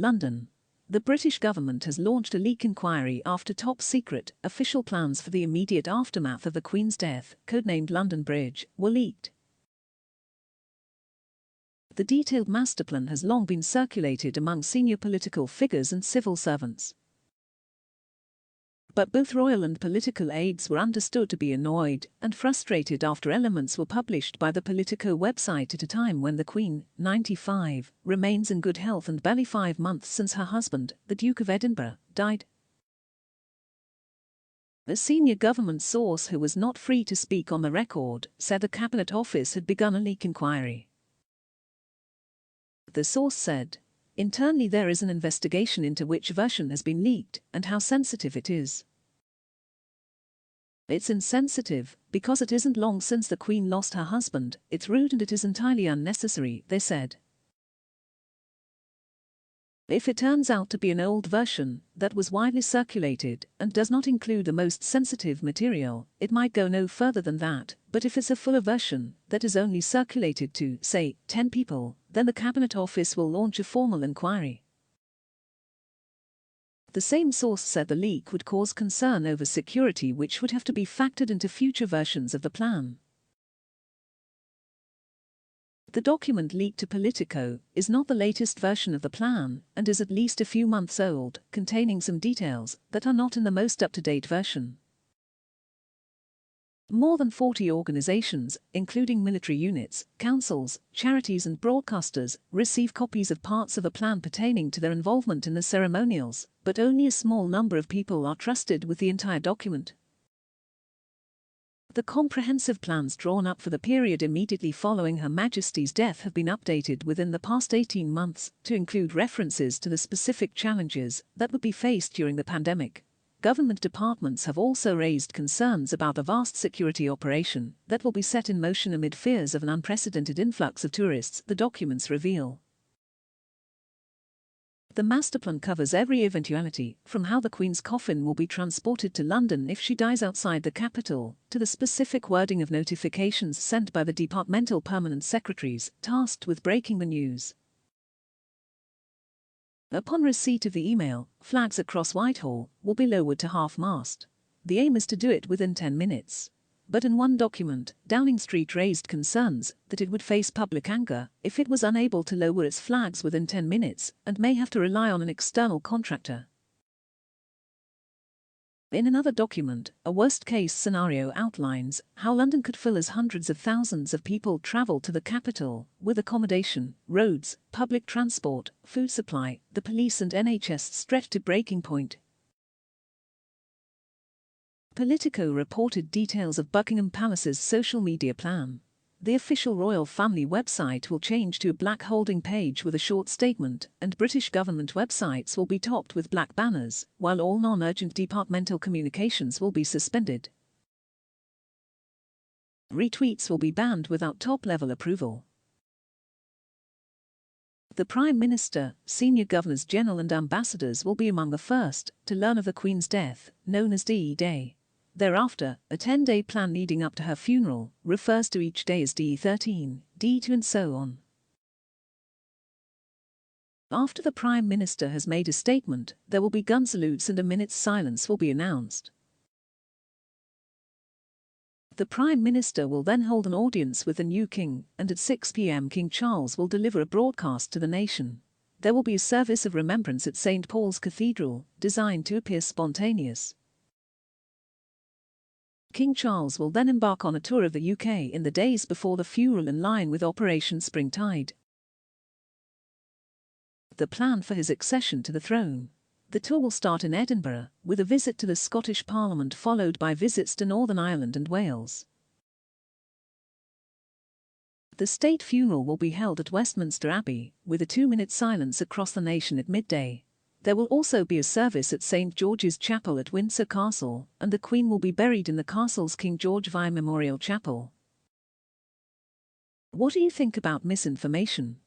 London. The British government has launched a leak inquiry after top-secret, official plans for the immediate aftermath of the Queen's death, codenamed London Bridge, were leaked. The detailed master plan has long been circulated among senior political figures and civil servants. But both royal and political aides were understood to be annoyed and frustrated after elements were published by the Politico website at a time when the Queen, 95, remains in good health and barely 5 months since her husband, the Duke of Edinburgh, died. A senior government source who was not free to speak on the record said the Cabinet Office had begun a leak inquiry. The source said, "Internally there is an investigation into which version has been leaked and how sensitive it is. It's insensitive because it isn't long since the Queen lost her husband, it's rude and it is entirely unnecessary," they said. If it turns out to be an old version that was widely circulated and does not include the most sensitive material, it might go no further than that, but if it's a fuller version that is only circulated to, say, 10 people, then the Cabinet Office will launch a formal inquiry. The same source said the leak would cause concern over security, which would have to be factored into future versions of the plan. The document leaked to Politico is not the latest version of the plan and is at least a few months old, containing some details that are not in the most up-to-date version. More than 40 organizations, including military units, councils, charities and broadcasters, receive copies of parts of a plan pertaining to their involvement in the ceremonials, but only a small number of people are trusted with the entire document. The comprehensive plans drawn up for the period immediately following Her Majesty's death have been updated within the past 18 months to include references to the specific challenges that would be faced during the pandemic. Government departments have also raised concerns about the vast security operation that will be set in motion amid fears of an unprecedented influx of tourists, the documents reveal. The masterplan covers every eventuality, from how the Queen's coffin will be transported to London if she dies outside the capital, to the specific wording of notifications sent by the departmental permanent secretaries tasked with breaking the news. Upon receipt of the email, flags across Whitehall will be lowered to half-mast. The aim is to do it within 10 minutes. But in one document, Downing Street raised concerns that it would face public anger if it was unable to lower its flags within 10 minutes and may have to rely on an external contractor. In another document, a worst-case scenario outlines how London could fill as hundreds of thousands of people travel to the capital, with accommodation, roads, public transport, food supply, the police and NHS stretched to breaking point. Politico reported details of Buckingham Palace's social media plan. The official royal family website will change to a black holding page with a short statement, and British government websites will be topped with black banners, while all non-urgent departmental communications will be suspended. Retweets will be banned without top-level approval. The Prime Minister, senior governors general and ambassadors will be among the first to learn of the Queen's death, known as D-Day. Thereafter, a 10-day plan leading up to her funeral refers to each day as D13, D2 and so on. After the Prime Minister has made a statement, there will be gun salutes and a minute's silence will be announced. The Prime Minister will then hold an audience with the new King, and at 6 p.m. King Charles will deliver a broadcast to the nation. There will be a service of remembrance at St. Paul's Cathedral, designed to appear spontaneous. King Charles will then embark on a tour of the UK in the days before the funeral in line with Operation Springtide, the plan for his accession to the throne. The tour will start in Edinburgh, with a visit to the Scottish Parliament followed by visits to Northern Ireland and Wales. The state funeral will be held at Westminster Abbey, with a 2-minute silence across the nation at midday. There will also be a service at St. George's Chapel at Windsor Castle, and the Queen will be buried in the castle's King George VI Memorial Chapel. What do you think about misinformation?